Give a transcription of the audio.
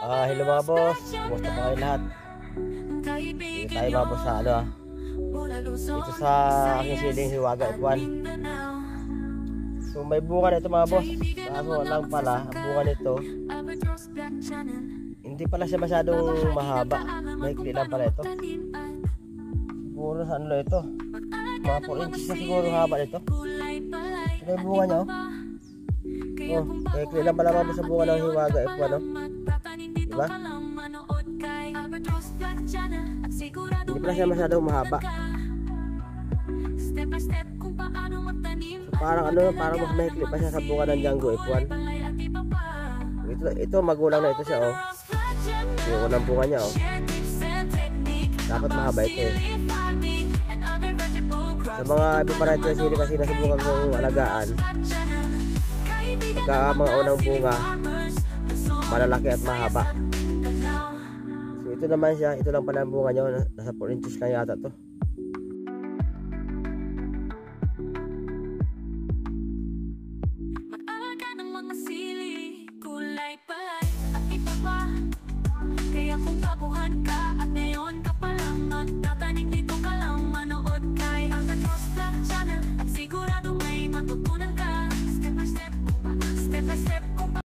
Hello mga boss, kumusta pa kayo lahat? Dito tayo mga boss sa dito sa aking siling hiwaga F1. So may bunga nito mga boss. Kaso lang pala, ang bunga nito hindi pala siya masyadong mahaba. Maikli lang pala ito. Siguro sa ano ito, mga 4 inches na siguro haba nito. Ito yung bunga niya maikli lang pala mga boss sa bunga ng hiwaga F1 diba? Hindi pala siya masyadong mahaba. So parang parang mas mahikli pa siya sa bunga ng Django F1. Ito magulang na ito siya yung unang bunga niya dapat mahaba ito sa mga iba pa natin sili kasi nasubukan kong alagaan. Pagka mga unang bunga malalaki at mahaba. So ito naman siya, ito lang pala ang bunga niya, nasa 4 inches lang yata to. Mag-alaga ng mga sili, kulay palay at iba pa. Kaya kung baguhan ka